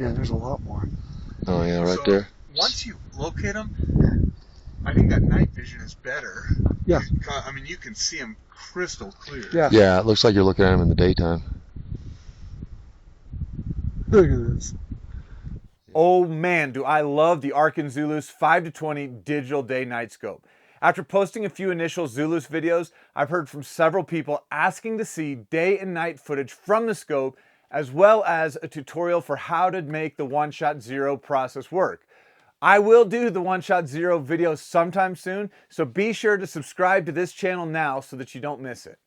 Yeah, there's a lot more. Oh yeah, right So there. once you locate them, I think that night vision is better. Yeah. I mean, you can see them crystal clear. Yeah. Yeah, it looks like you're looking at them in the daytime. Look at this. Oh man, do I love the Arken Zulus 5-20 digital day-night scope. After posting a few initial Zulus videos, I've heard from several people asking to see day and night footage from the scope, as well as a tutorial for how to make the One-Shot Zero process work. I will do the One-Shot Zero video sometime soon, so be sure to subscribe to this channel now so that you don't miss it.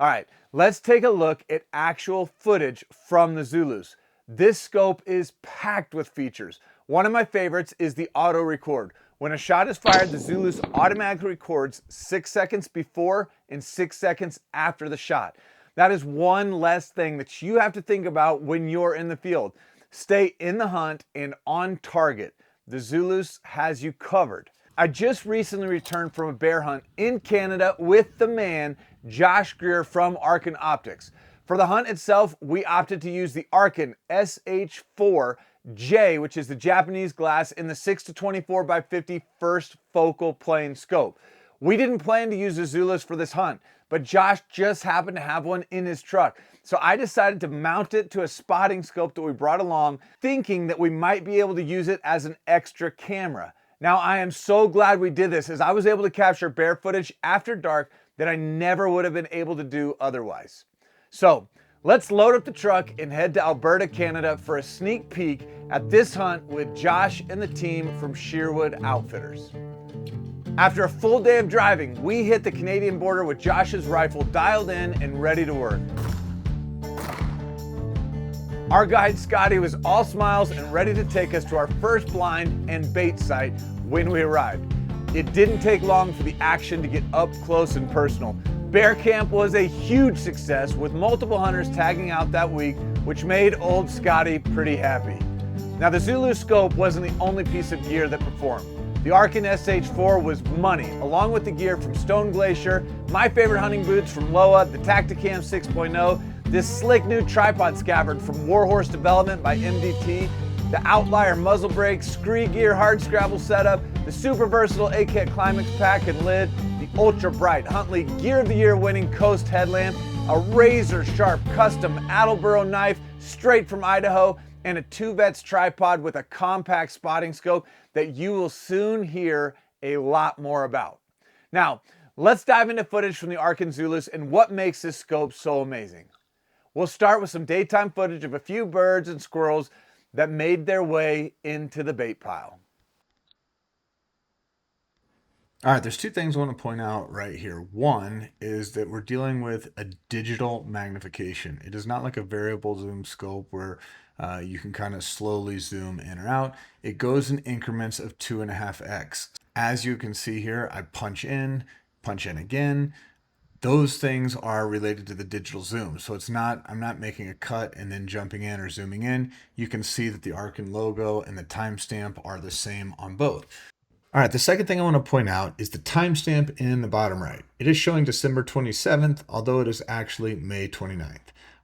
All right, let's take a look at actual footage from the Zulus. This scope is packed with features. One of my favorites is the auto record. When a shot is fired, the Zulus automatically records 6 seconds before and 6 seconds after the shot. That is one less thing that you have to think about when you're in the field. Stay in the hunt and on target. The Zulus has you covered. I just recently returned from a bear hunt in Canada with the man, Josh Greer from Arken Optics. For the hunt itself, we opted to use the Arken SH4J, which is the Japanese glass in the 6-24 by 50 first focal plane scope. We didn't plan to use the Zulus for this hunt, but Josh just happened to have one in his truck. So I decided to mount it to a spotting scope that we brought along, thinking that we might be able to use it as an extra camera. Now I am so glad we did this, as I was able to capture bear footage after dark that I never would have been able to do otherwise. So let's load up the truck and head to Alberta, Canada for a sneak peek at this hunt with Josh and the team from Sherwood Outfitters. After a full day of driving, we hit the Canadian border with Josh's rifle dialed in and ready to work. Our guide Scotty was all smiles and ready to take us to our first blind and bait site when we arrived. It didn't take long for the action to get up close and personal. Bear camp was a huge success with multiple hunters tagging out that week, which made old Scotty pretty happy. Now the Zulu scope wasn't the only piece of gear that performed. The Arken SH4 was money, along with the gear from Stone Glacier, my favorite hunting boots from Loa, the Tacticam 6.0, this slick new tripod scabbard from Warhorse Development by MDT, the Outlier muzzle brake, Scree Gear hard scrabble setup, the super versatile AKET Climax pack and lid, the ultra bright Huntley Gear of the Year winning Coast headlamp, a razor sharp custom Attleboro knife straight from Idaho, and a 2Vets tripod with a compact spotting scope that you will soon hear a lot more about. Now, let's dive into footage from the Arken Zulus and what makes this scope so amazing. We'll start with some daytime footage of a few birds and squirrels that made their way into the bait pile. All right, there's two things I want to point out right here. One is that we're dealing with a digital magnification. It is not like a variable zoom scope where you can kind of slowly zoom in or out. It goes in increments of 2.5x. As you can see here, I punch in again. Those things are related to the digital zoom. So I'm not making a cut and then jumping in or zooming in. You can see that the Arken logo and the timestamp are the same on both. All right, the second thing I want to point out is the timestamp in the bottom right. It is showing December 27th, although it is actually May 29th.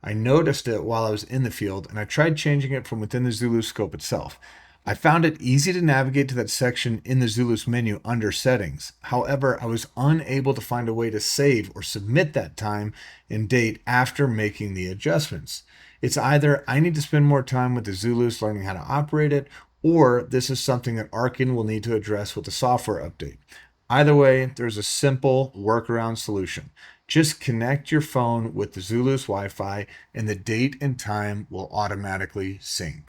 I noticed it while I was in the field, and I tried changing it from within the Zulus scope itself. I found it easy to navigate to that section in the Zulus menu under settings. However, I was unable to find a way to save or submit that time and date after making the adjustments. It's either I need to spend more time with the Zulus learning how to operate it, or this is something that Arken will need to address with the software update. Either way, there's a simple workaround solution. Just connect your phone with the Zulus Wi-Fi and the date and time will automatically sync.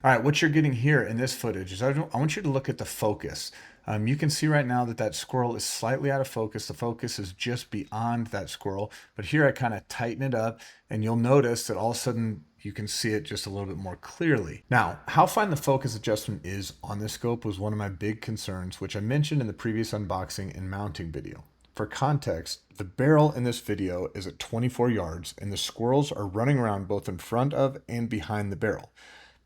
All right, what you're getting here in this footage is I want you to look at the focus. You can see right now that that squirrel is slightly out of focus. The focus is just beyond that squirrel, but here I kind of tighten it up and you'll notice that all of a sudden you can see it just a little bit more clearly. Now, how fine the focus adjustment is on this scope was one of my big concerns, which I mentioned in the previous unboxing and mounting video. For context, the barrel in this video is at 24 yards and the squirrels are running around both in front of and behind the barrel.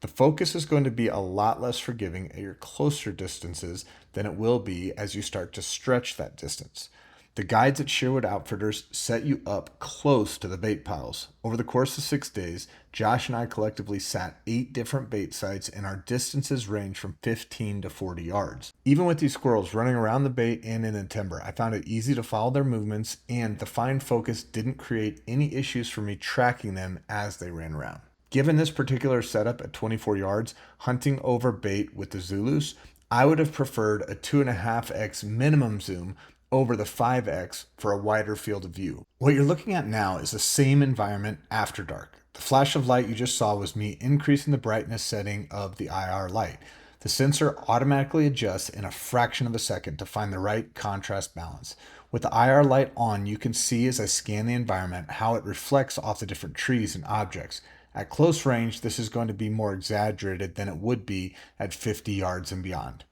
The focus is going to be a lot less forgiving at your closer distances than it will be as you start to stretch that distance. The guides at Sherwood Outfitters set you up close to the bait piles. Over the course of 6 days, Josh and I collectively sat 8 different bait sites, and our distances range from 15 to 40 yards. Even with these squirrels running around the bait and in the timber, I found it easy to follow their movements, and the fine focus didn't create any issues for me tracking them as they ran around. Given this particular setup at 24 yards, hunting over bait with the Zulus, I would have preferred a 2.5x minimum zoom over the 5x for a wider field of view. What you're looking at now is the same environment after dark. The flash of light you just saw was me increasing the brightness setting of the IR light. The sensor automatically adjusts in a fraction of a second to find the right contrast balance. With the IR light on, you can see as I scan the environment how it reflects off the different trees and objects. At close range, this is going to be more exaggerated than it would be at 50 yards and beyond.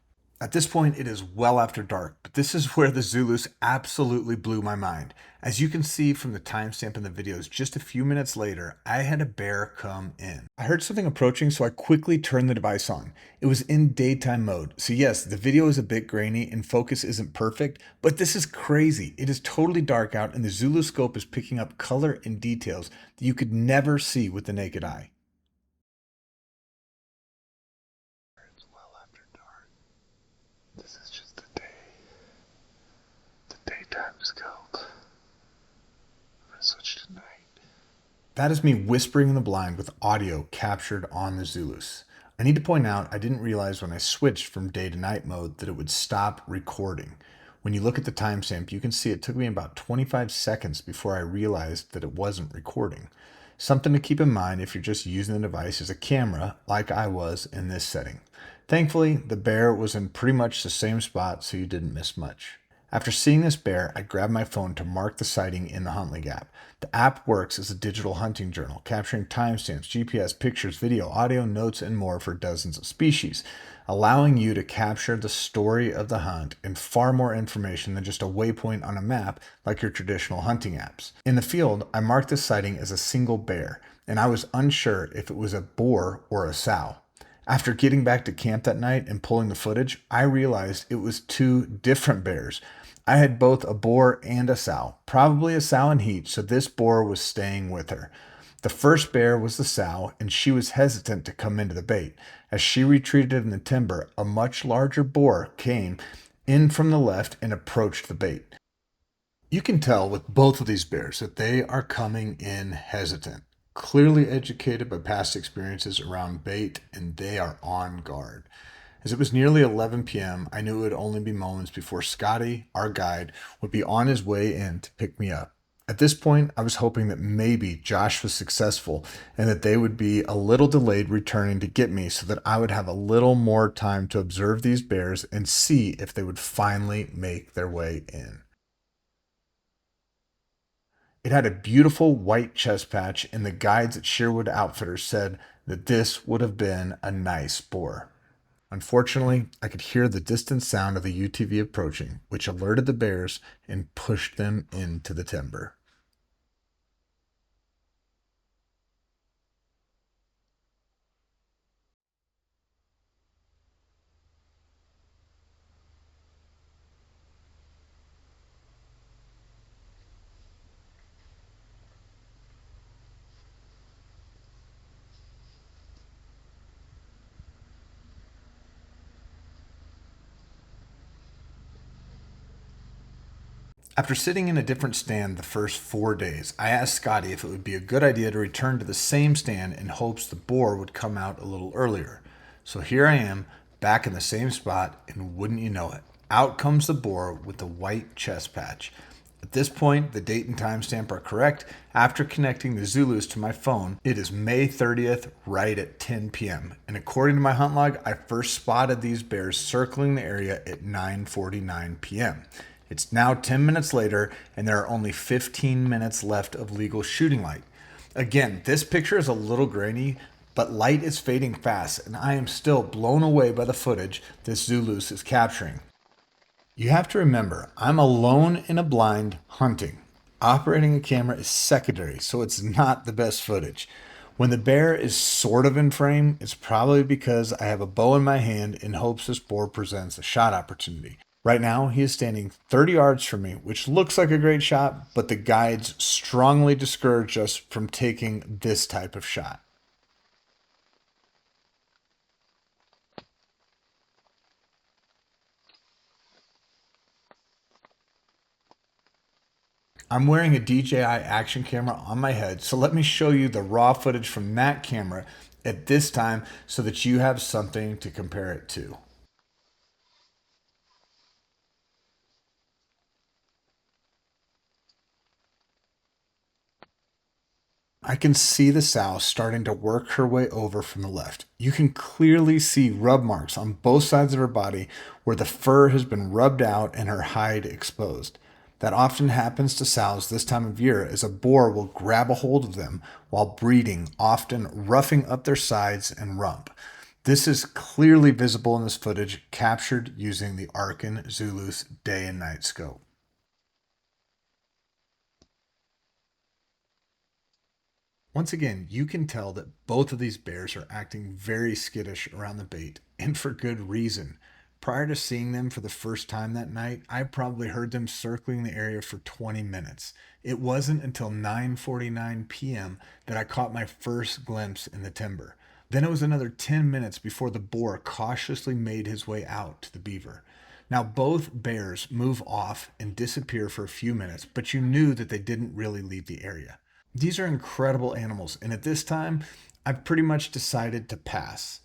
At this point, it is well after dark, but this is where the Zulus absolutely blew my mind. As you can see from the timestamp in the videos, just a few minutes later, I had a bear come in. I heard something approaching, so I quickly turned the device on. It was in daytime mode, so yes, the video is a bit grainy and focus isn't perfect, but this is crazy. It is totally dark out, and the Zulu scope is picking up color and details that you could never see with the naked eye. It's well after dark. This is just the daytime scope. I'm gonna switch to night. That is me whispering in the blind with audio captured on the Zulus. I need to point out I didn't realize when I switched from day to night mode that it would stop recording. When you look at the timestamp, you can see it took me about 25 seconds before I realized that it wasn't recording. Something to keep in mind if you're just using the device as a camera, like I was in this setting. Thankfully, the bear was in pretty much the same spot, so you didn't miss much. After seeing this bear, I grabbed my phone to mark the sighting in the Huntley app. The app works as a digital hunting journal, capturing timestamps, GPS, pictures, video, audio, notes, and more for dozens of species, allowing you to capture the story of the hunt and far more information than just a waypoint on a map like your traditional hunting apps. In the field, I marked this sighting as a single bear, and I was unsure if it was a boar or a sow. After getting back to camp that night and pulling the footage, I realized it was 2 different bears. I had both a boar and a sow, probably a sow in heat, so this boar was staying with her. The first bear was the sow, and she was hesitant to come into the bait. As she retreated in the timber, a much larger boar came in from the left and approached the bait. You can tell with both of these bears that they are coming in hesitant, clearly educated by past experiences around bait, and they are on guard. As it was nearly 11 p.m., I knew it would only be moments before Scotty, our guide, would be on his way in to pick me up. At this point, I was hoping that maybe Josh was successful and that they would be a little delayed returning to get me so that I would have a little more time to observe these bears and see if they would finally make their way in. It had a beautiful white chest patch, and the guides at Sherwood Outfitters said that this would have been a nice boar. Unfortunately, I could hear the distant sound of the UTV approaching, which alerted the bears and pushed them into the timber. After sitting in a different stand the first 4 days, I asked Scotty if it would be a good idea to return to the same stand in hopes the boar would come out a little earlier. So here I am, back in the same spot, and wouldn't you know it, out comes the boar with the white chest patch. At this point, the date and timestamp are correct. After connecting the Zulus to my phone, it is May 30th, right at 10 p.m. And according to my hunt log, I first spotted these bears circling the area at 9:49 p.m. It's now 10 minutes later, and there are only 15 minutes left of legal shooting light. Again, this picture is a little grainy, but light is fading fast, and I am still blown away by the footage this Zulus is capturing. You have to remember, I'm alone in a blind hunting. Operating a camera is secondary, so it's not the best footage. When the bear is sort of in frame, it's probably because I have a bow in my hand in hopes this boar presents a shot opportunity. Right now, he is standing 30 yards from me, which looks like a great shot, but the guides strongly discourage us from taking this type of shot. I'm wearing a DJI action camera on my head, so let me show you the raw footage from that camera at this time so that you have something to compare it to. I can see the sow starting to work her way over from the left. You can clearly see rub marks on both sides of her body where the fur has been rubbed out and her hide exposed. That often happens to sows this time of year as a boar will grab a hold of them while breeding, often roughing up their sides and rump. This is clearly visible in this footage captured using the Arken Zulus day and night scope. Once again, you can tell that both of these bears are acting very skittish around the bait, and for good reason. Prior to seeing them for the first time that night, I probably heard them circling the area for 20 minutes. It wasn't until 9:49 p.m. that I caught my first glimpse in the timber. Then it was another 10 minutes before the boar cautiously made his way out to the beaver. Now both bears move off and disappear for a few minutes, but you knew that they didn't really leave the area. These are incredible animals, and at this time, I've pretty much decided to pass.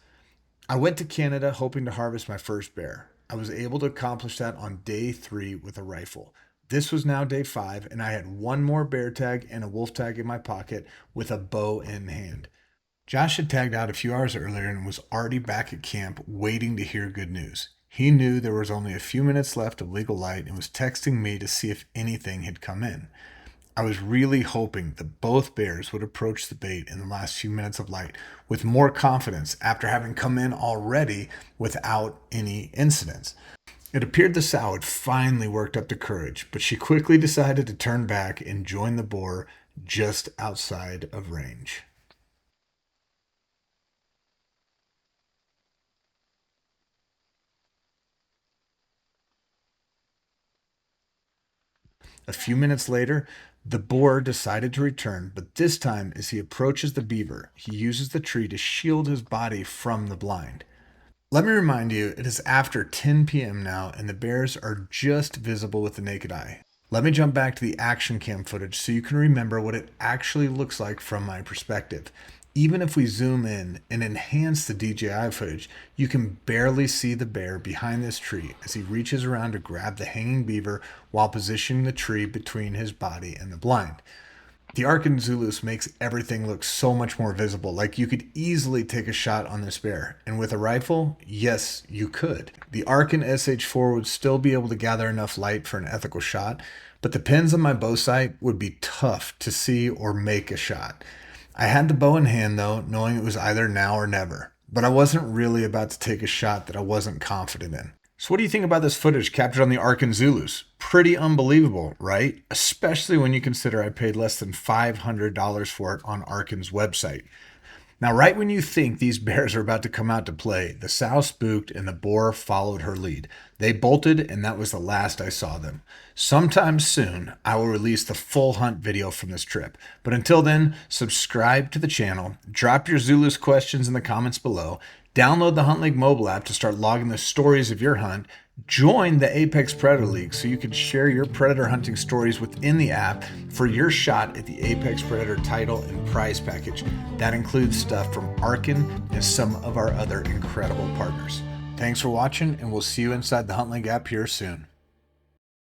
I went to Canada hoping to harvest my first bear. I was able to accomplish that on day 3 with a rifle. This was now day 5, and I had one more bear tag and a wolf tag in my pocket with a bow in hand. Josh had tagged out a few hours earlier and was already back at camp waiting to hear good news. He knew there was only a few minutes left of legal light and was texting me to see if anything had come in. I was really hoping that both bears would approach the bait in the last few minutes of light with more confidence after having come in already without any incidents. It appeared the sow had finally worked up the courage, but she quickly decided to turn back and join the boar just outside of range. A few minutes later, the boar decided to return, but this time as he approaches the beaver, he uses the tree to shield his body from the blind. Let me remind you, it is after 10 p.m. now and the bears are just visible with the naked eye. Let me jump back to the action cam footage so you can remember what it actually looks like from my perspective. Even if we zoom in and enhance the DJI footage, you can barely see the bear behind this tree as he reaches around to grab the hanging beaver while positioning the tree between his body and the blind. The Arken Zulus makes everything look so much more visible, like you could easily take a shot on this bear. And with a rifle, yes, you could. The Arken SH4 would still be able to gather enough light for an ethical shot, but the pins on my bow sight would be tough to see or make a shot. I had the bow in hand though, knowing it was either now or never, but I wasn't really about to take a shot that I wasn't confident in. So what do you think about this footage captured on the Arken Zulus? Pretty unbelievable, right? Especially when you consider I paid less than $500 for it on Arken's website. Now, right when you think these bears are about to come out to play, the sow spooked and the boar followed her lead. They bolted and that was the last I saw them. Sometime soon, I will release the full hunt video from this trip. But until then, subscribe to the channel, drop your Zulus questions in the comments below, download the Hunt League mobile app to start logging the stories of your hunt, join the Apex Predator League so you can share your predator hunting stories within the app for your shot at the Apex Predator title and prize package. That includes stuff from Arken and some of our other incredible partners. Thanks for watching, and we'll see you inside the Hunt League app here soon.